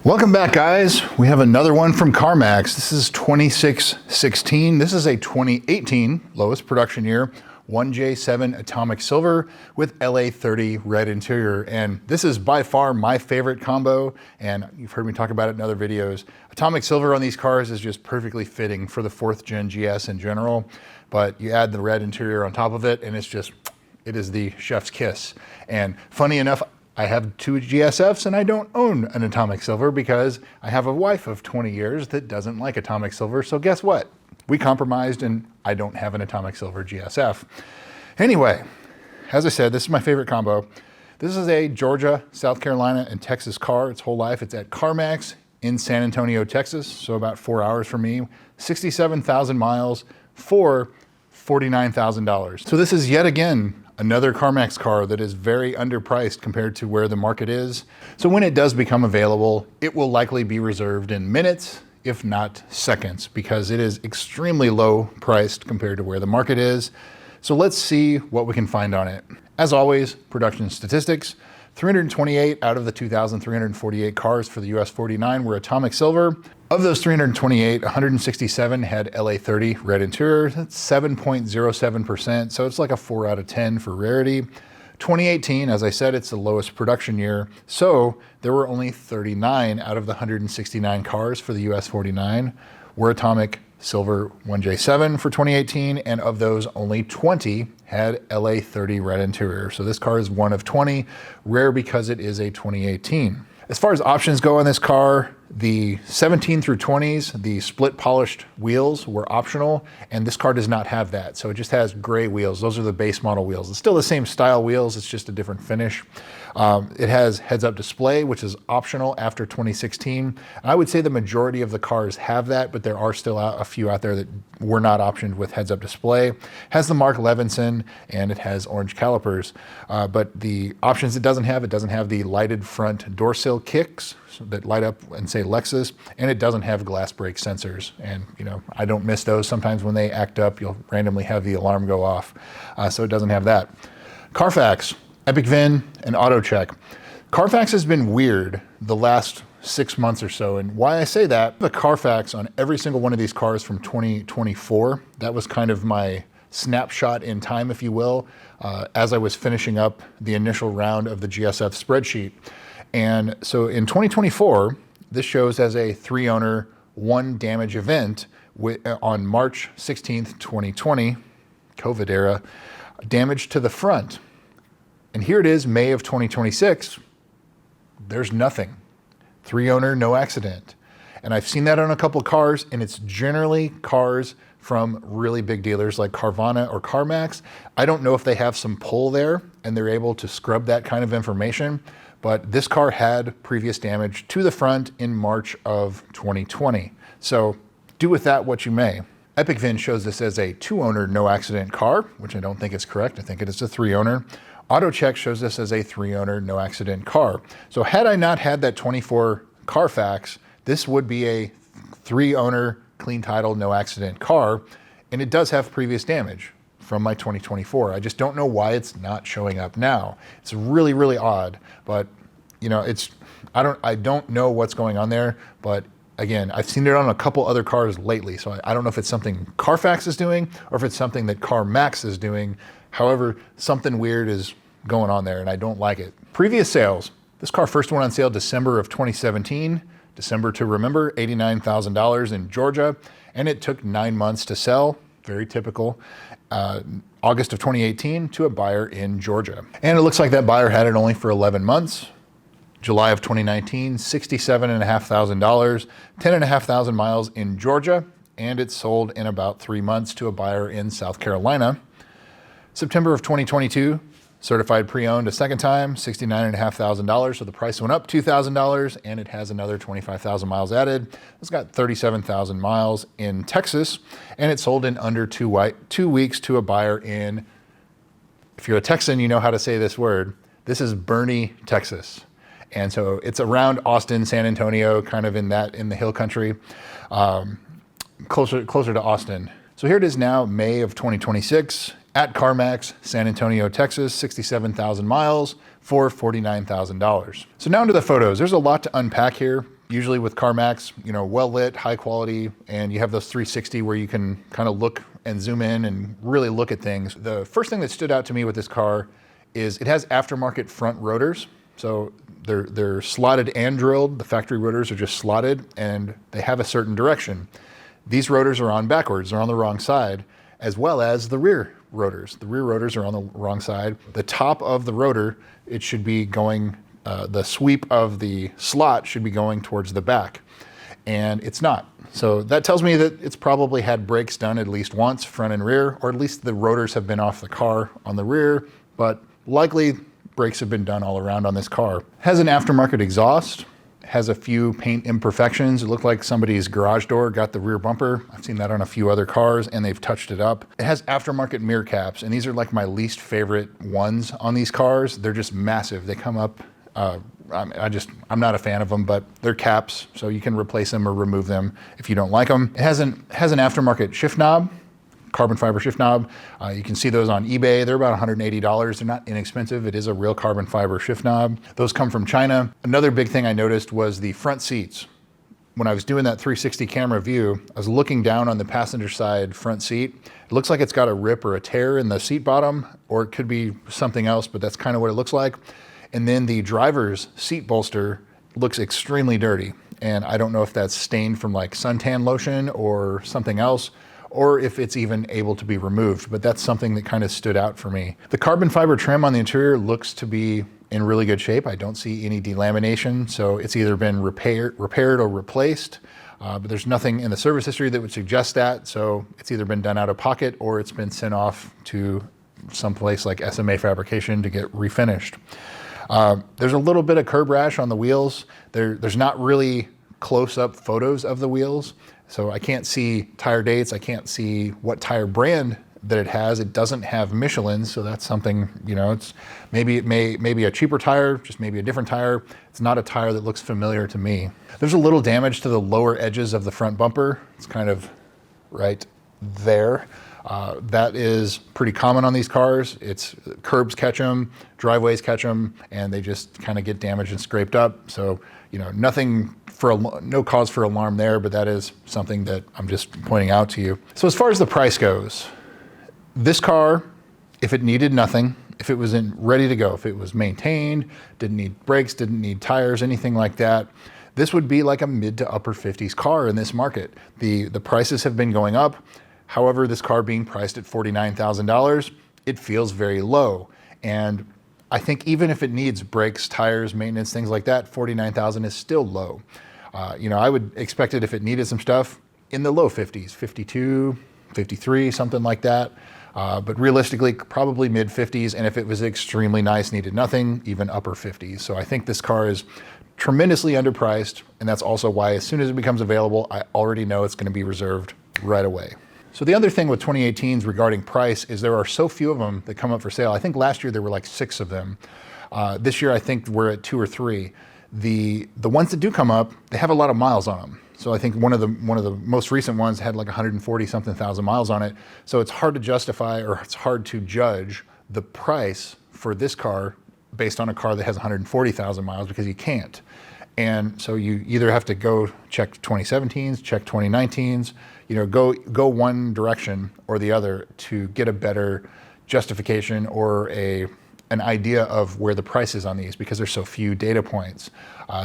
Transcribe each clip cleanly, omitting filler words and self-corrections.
Welcome back, guys. We have another one from CarMax. This is 2616. This is a 2018 lowest production year 1J7 Atomic Silver with LA30 red interior. And this is by far my favorite combo. And you've heard me talk about it in other videos. Atomic Silver on these cars is just perfectly fitting for the 4th gen GS in general. But you add the red interior on top of it and it is the chef's kiss. And funny enough, I have 2 GSFs and I don't own an Atomic Silver because I have a wife of 20 years that doesn't like Atomic Silver. So guess what? We compromised and I don't have an Atomic Silver GSF. Anyway, as I said, this is my favorite combo. This is a Georgia, South Carolina, and Texas car its whole life. It's at CarMax in San Antonio, Texas. So about 4 hours from me, 67,000 miles for $49,000. So this is yet again another CarMax car that is very underpriced compared to where the market is. So when it does become available, it will likely be reserved in minutes, if not seconds, because it is extremely low priced compared to where the market is. So let's see what we can find on it. As always, production statistics. 328 out of the 2,348 cars for the US 49 were Atomic Silver. Of those 328, 167 had LA30 red interior. That's 7.07%. So it's like a 4 out of 10 for Rarity. 2018, as I said, it's the lowest production year. So there were only 39 out of the 169 cars for the US 49 were Atomic Silver 1J7 for 2018. And of those, only 20 had LA30 red interior. So this car is one of 20, rare because it is a 2018. As far as options go on this car, the 17 through 20s, the split polished wheels were optional, and this car does not have that. So it just has gray wheels. Those are the base model wheels. It's still the same style wheels, it's just a different finish. It has heads-up display, which is optional after 2016. And I would say the majority of the cars have that, but there are still a few out there that were not optioned with heads-up display. It has the Mark Levinson, and it has orange calipers. But the options it doesn't have the lighted front door sill kicks that light up and say Lexus, and it doesn't have glass brake sensors. And you know, I don't miss those. Sometimes when they act up, you'll randomly have the alarm go off. So it doesn't have that. Carfax, Epic VIN, and Auto Check. Carfax has been weird the last 6 months or so, and why I say that, the Carfax on every single one of these cars from 2024, that was kind of my snapshot in time, if you will, as I was finishing up the initial round of the GSF spreadsheet. And so in 2024, this shows as a 3-owner, 1 damage event on March 16th, 2020, COVID era, damage to the front. And here it is, May of 2026, there's nothing. 3-owner, no accident. And I've seen that on a couple cars, and it's generally cars from really big dealers like Carvana or CarMax. I don't know if they have some pull there and they're able to scrub that kind of information, but this car had previous damage to the front in March of 2020. So do with that what you may. Epic VIN shows this as a 2-owner, no accident car, which I don't think is correct. I think it is a 3-owner. Auto Check shows this as a 3-owner, no accident car. So had I not had that 24 Carfax, this would be a 3-owner, clean title, no accident car. And it does have previous damage from my 2024. I just don't know why it's not showing up now. It's really, really odd, but you know, I don't know what's going on there, but again, I've seen it on a couple other cars lately. So I don't know if it's something Carfax is doing or if it's something that CarMax is doing. However, something weird is going on there and I don't like it. Previous sales. This car first went on sale December of 2017. December to remember, $89,000 in Georgia, and it took 9 months to sell. Very typical. August of 2018 to a buyer in Georgia. And it looks like that buyer had it only for 11 months. July of 2019, $67,500, 10,500 miles in Georgia, and it sold in about 3 months to a buyer in South Carolina. September of 2022, certified pre-owned a second time, $69,500. So the price went up $2,000 and it has another 25,000 miles added. It's got 37,000 miles in Texas and it sold in under 2 weeks to a buyer in, if you're a Texan, you know how to say this word. This is Boerne, Texas. And so it's around Austin, San Antonio, kind of in the hill country, closer to Austin. So here it is now, May of 2026. At CarMax, San Antonio, Texas, 67,000 miles for $49,000. So now into the photos. There's a lot to unpack here usually with CarMax, you know, well lit, high quality, and you have those 360 where you can kind of look and zoom in and really look at things. The first thing that stood out to me with this car is it has aftermarket front rotors. So they're slotted and drilled. The factory rotors are just slotted and they have a certain direction. These rotors are on backwards, they're on the wrong side, as well as the rear rotors. The rear rotors are on the wrong side. The top of the rotor, it should be going, the sweep of the slot should be going towards the back, and it's not. So that tells me that it's probably had brakes done at least once, front and rear, or at least the rotors have been off the car on the rear, but likely brakes have been done all around on this car. It has an aftermarket exhaust, has a few paint imperfections. It looked like somebody's garage door got the rear bumper. I've seen that on a few other cars and they've touched it up. It has aftermarket mirror caps, and these are like my least favorite ones on these cars. They're just massive. They come up, I'm not a fan of them, but they're caps, so you can replace them or remove them if you don't like them. It has an aftermarket shift knob, carbon fiber shift knob. You can see those on eBay. They're about $180. They're not inexpensive. It is a real carbon fiber shift knob. Those come from China. Another big thing I noticed was the front seats. When I was doing that 360 camera view, I was looking down on the passenger side front seat. It looks like it's got a rip or a tear in the seat bottom, or it could be something else, but that's kind of what it looks like. And then the driver's seat bolster looks extremely dirty. And I don't know if that's stained from like suntan lotion or something else, or if it's even able to be removed, but that's something that kind of stood out for me. The carbon fiber trim on the interior looks to be in really good shape. I don't see any delamination, so it's either been repaired or replaced, but there's nothing in the service history that would suggest that, so it's either been done out of pocket or it's been sent off to someplace like SMA Fabrication to get refinished. There's a little bit of curb rash on the wheels. There's not really close-up photos of the wheels, so I can't see tire dates. I can't see what tire brand that it has. It doesn't have Michelin, so that's something, you know, it's maybe a cheaper tire, just maybe a different tire. It's not a tire that looks familiar to me. There's a little damage to the lower edges of the front bumper. It's kind of right there. That is pretty common on these cars. It's curbs catch them, driveways catch them, and they just kind of get damaged and scraped up. So, you know, no cause for alarm there, but that is something that I'm just pointing out to you. So as far as the price goes, this car, if it needed nothing, if it was ready to go, if it was maintained, didn't need brakes, didn't need tires, anything like that, this would be like a mid to upper 50s car in this market. The prices have been going up. However, this car being priced at $49,000, it feels very low. And I think even if it needs brakes, tires, maintenance, things like that, $49,000 is still low. You know, I would expect it if it needed some stuff in the low 50s, 52, 53, something like that. But realistically, probably mid 50s. And if it was extremely nice, needed nothing, even upper 50s. So I think this car is tremendously underpriced. And that's also why as soon as it becomes available, I already know it's going to be reserved right away. So the other thing with 2018s regarding price is there are so few of them that come up for sale. I think last year there were like 6 of them. This year I think we're at 2 or 3. The ones that do come up, they have a lot of miles on them. So I think one of the most recent ones had like 140 something thousand miles on it. So it's hard to justify, or it's hard to judge the price for this car based on a car that has 140,000 miles, because you can't. And so you either have to go check 2017s, check 2019s, you know, go one direction or the other to get a better justification or an idea of where the price is on these, because there's so few data points.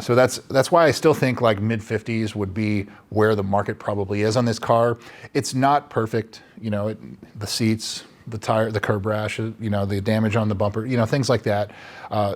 So that's why I still think like mid 50s would be where the market probably is on this car. It's not perfect, you know, the seats, the tire, the curb rash, you know, the damage on the bumper, you know, things like that.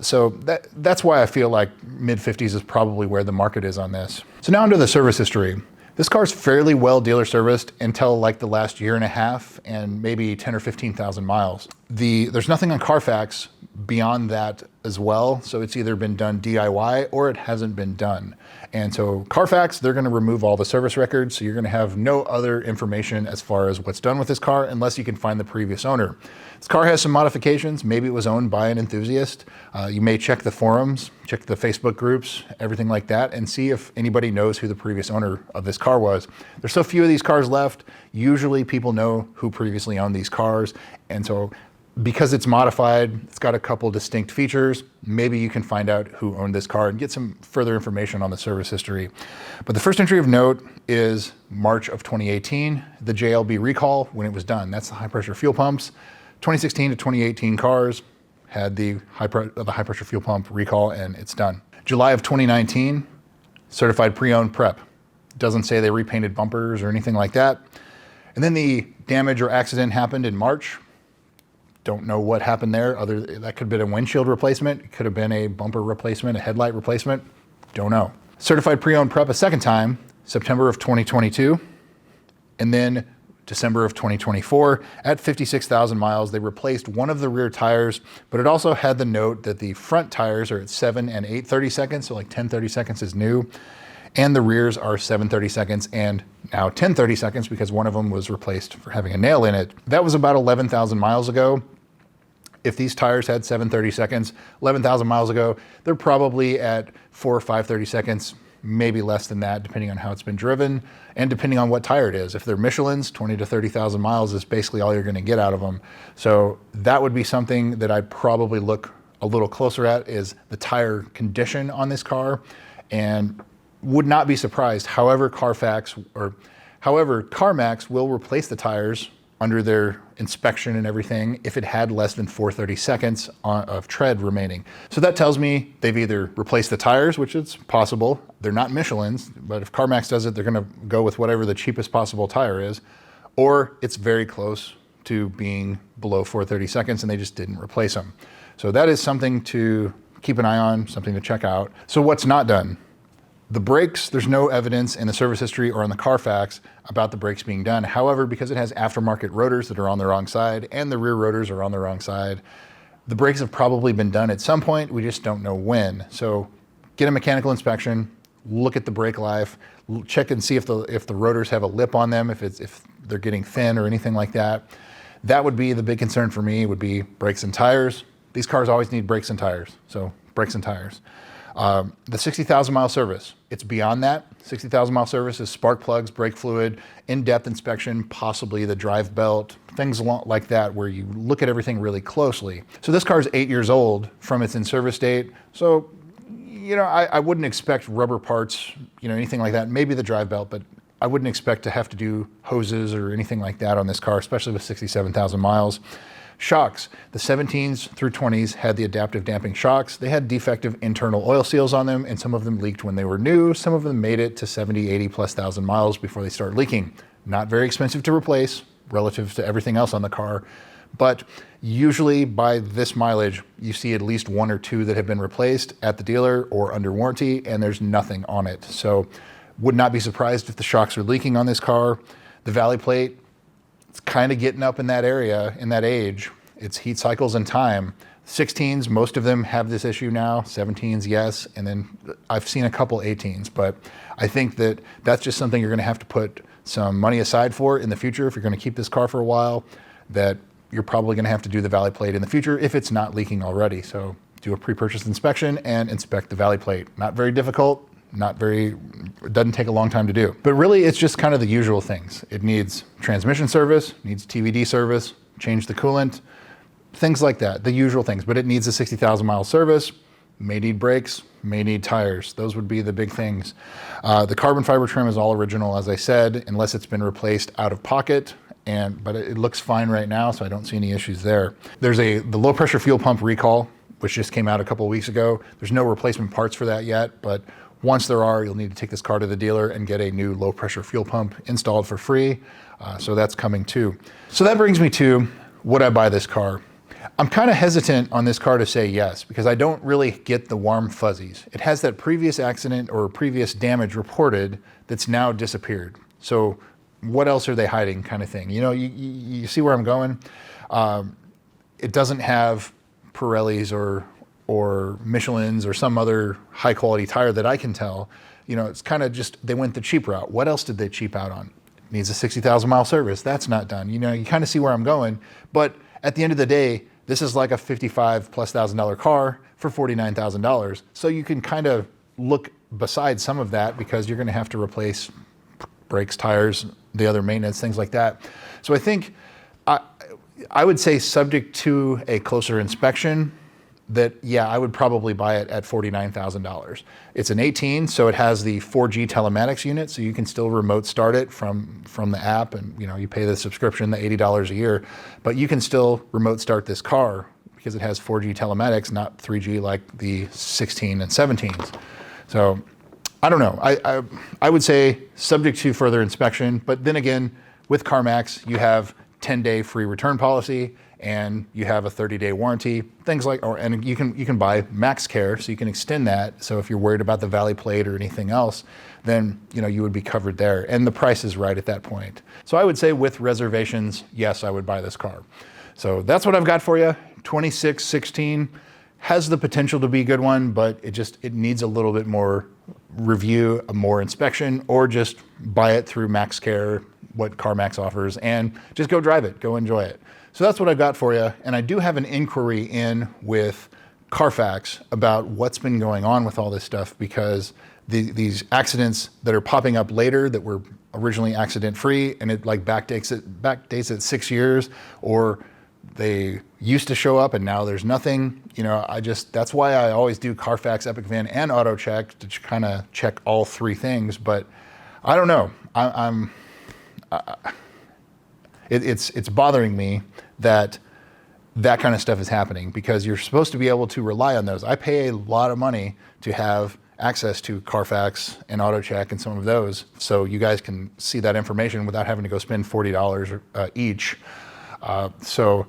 So that's why I feel like mid 50s is probably where the market is on this. So now onto the service history. This car's fairly well dealer serviced until like the last year and a half and maybe 10 or 15,000 miles. There's nothing on Carfax beyond that as well. So it's either been done DIY or it hasn't been done. And so Carfax, they're going to remove all the service records. So you're going to have no other information as far as what's done with this car unless you can find the previous owner. This car has some modifications. Maybe it was owned by an enthusiast. You may check the forums, check the Facebook groups, everything like that, and see if anybody knows who the previous owner of this car was. There's so few of these cars left. Usually people know who previously owned these cars. And so because it's modified, it's got a couple distinct features. Maybe you can find out who owned this car and get some further information on the service history. But the first entry of note is March of 2018, the JLB recall when it was done. That's the high pressure fuel pumps. 2016 to 2018 cars had the high pressure fuel pump recall, and it's done. July of 2019, certified pre-owned prep. Doesn't say they repainted bumpers or anything like that. And then the damage or accident happened in March. Don't know what happened there. That could have been a windshield replacement. It could have been a bumper replacement, a headlight replacement. Don't know. Certified pre-owned prep a second time, September of 2022. And then December of 2024. At 56,000 miles, they replaced one of the rear tires, but it also had the note that the front tires are at 7 and 8/30 seconds, so like 10/30 seconds is new. And the rears are 7/30 seconds and now 10/30 seconds because one of them was replaced for having a nail in it. That was about 11,000 miles ago. If these tires had 7/30 seconds, 11,000 miles ago, they're probably at 4 or 5/30 seconds, maybe less than that, depending on how it's been driven and depending on what tire it is. If they're Michelin's, 20 to 30,000 miles is basically all you're going to get out of them. So that would be something that I'd probably look a little closer at, is the tire condition on this car, and would not be surprised. However, CarMax will replace the tires under their inspection and everything if it had less than 4/30 seconds of tread remaining. So that tells me they've either replaced the tires, which is possible. They're not Michelin's, but if CarMax does it, they're gonna go with whatever the cheapest possible tire is, or it's very close to being below 4/30 seconds and they just didn't replace them. So that is something to keep an eye on, something to check out. So what's not done? The brakes, there's no evidence in the service history or in the Carfax about the brakes being done. However, because it has aftermarket rotors that are on the wrong side and the rear rotors are on the wrong side, the brakes have probably been done at some point. We just don't know when. So get a mechanical inspection, look at the brake life, check and see if the rotors have a lip on them, if they're getting thin or anything like that. That would be the big concern for me, would be brakes and tires. These cars always need brakes and tires. So brakes and tires. The 60,000 mile service, it's beyond that. 60,000 mile service is spark plugs, brake fluid, in-depth inspection, possibly the drive belt, things like that where you look at everything really closely. So this car is 8 years old from its in-service date. So, I wouldn't expect rubber parts, anything like that, maybe the drive belt, but I wouldn't expect to have to do hoses or anything like that on this car, especially with 67,000 miles. Shocks, the 17s through 20s had the adaptive damping shocks. They had defective internal oil seals on them, and some of them leaked when they were new. Some of them made it to 70, 80 plus thousand miles before they started leaking. Not very expensive to replace relative to everything else on the car, but usually by this mileage, you see at least one or two that have been replaced at the dealer or under warranty, and there's nothing on it. So would not be surprised if the shocks are leaking on this car. The valley plate, it's kind of getting up in that area, in that age. It's heat cycles and time. 16s, most of them have this issue now. 17s, yes. And then I've seen a couple 18s, but I think that that's just something you're going to have to put some money aside for in the future. If you're going to keep this car for a while, that you're probably going to have to do the valley plate in the future if it's not leaking already. So do a pre-purchase inspection and inspect the valley plate. Not very difficult. It doesn't take a long time to do. But really, it's just kind of the usual things. It needs transmission service, needs TVD service, change the coolant, things like that, the usual things. But it needs a 60,000 mile service, may need brakes, may need tires. Those would be the big things. The carbon fiber trim is all original, as I said, unless it's been replaced out of pocket. But it looks fine right now, so I don't see any issues there. There's the low pressure fuel pump recall, which just came out a couple of weeks ago. There's no replacement parts for that yet, but once there are, you'll need to take this car to the dealer and get a new low pressure fuel pump installed for free. So that's coming too. So that brings me to, would I buy this car? I'm kind of hesitant on this car to say yes, because I don't really get the warm fuzzies. It has that previous accident or previous damage reported that's now disappeared. So what else are they hiding, kind of thing? You see where I'm going? It doesn't have Pirellis or Michelin's or some other high quality tire that I can tell. It's kind of just, they went the cheap route. What else did they cheap out on? It needs a 60,000 mile service. That's not done. You kind of see where I'm going. But at the end of the day, this is like a $55,000+ car for $49,000. So you can kind of look beside some of that, because you're going to have to replace brakes, tires, the other maintenance, things like that. So I think I would say subject to a closer inspection, that, yeah, I would probably buy it at $49,000. It's an 18, so it has the 4G telematics unit, so you can still remote start it from the app, and you pay the subscription, the $80 a year, but you can still remote start this car because it has 4G telematics, not 3G like the 16 and 17s. So I don't know. I would say subject to further inspection, but then again, with CarMax, you have 10-day free return policy, and you have a 30-day warranty, things like, and you can buy Max Care, so you can extend that. So if you're worried about the Valley plate or anything else, then you would be covered there, and the price is right at that point. So I would say with reservations, yes, I would buy this car. So that's what I've got for you. 2616 has the potential to be a good one, but it needs a little bit more review, more inspection, or just buy it through Max Care, what CarMax offers, and just go drive it, go enjoy it. So that's what I've got for you. And I do have an inquiry in with Carfax about what's been going on with all this stuff, because these accidents that are popping up later that were originally accident free, and it like backdates it 6 years, or they used to show up and now there's nothing. That's why I always do Carfax, Epic VIN, and auto check to kind of check all three things. But I don't know. It's bothering me that kind of stuff is happening, because you're supposed to be able to rely on those. I pay a lot of money to have access to Carfax and AutoCheck and some of those, so you guys can see that information without having to go spend $40 each. So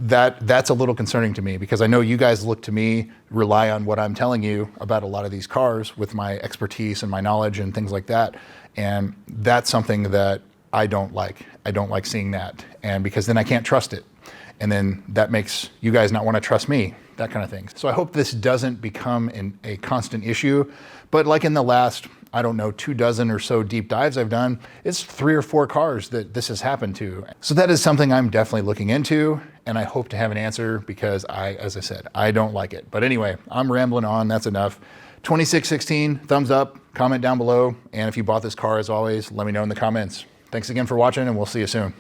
that's a little concerning to me, because I know you guys look to me, rely on what I'm telling you about a lot of these cars with my expertise and my knowledge and things like that. And that's something that I don't like. I don't like seeing that. And because then I can't trust it. And then that makes you guys not want to trust me, that kind of thing. So I hope this doesn't become a constant issue. But like in the last, I don't know, 24 or so deep dives I've done, it's 3 or 4 cars that this has happened to. So that is something I'm definitely looking into, and I hope to have an answer, because as I said, I don't like it. But anyway, I'm rambling on, that's enough. 2616, thumbs up, comment down below. And if you bought this car, as always, let me know in the comments. Thanks again for watching, and we'll see you soon.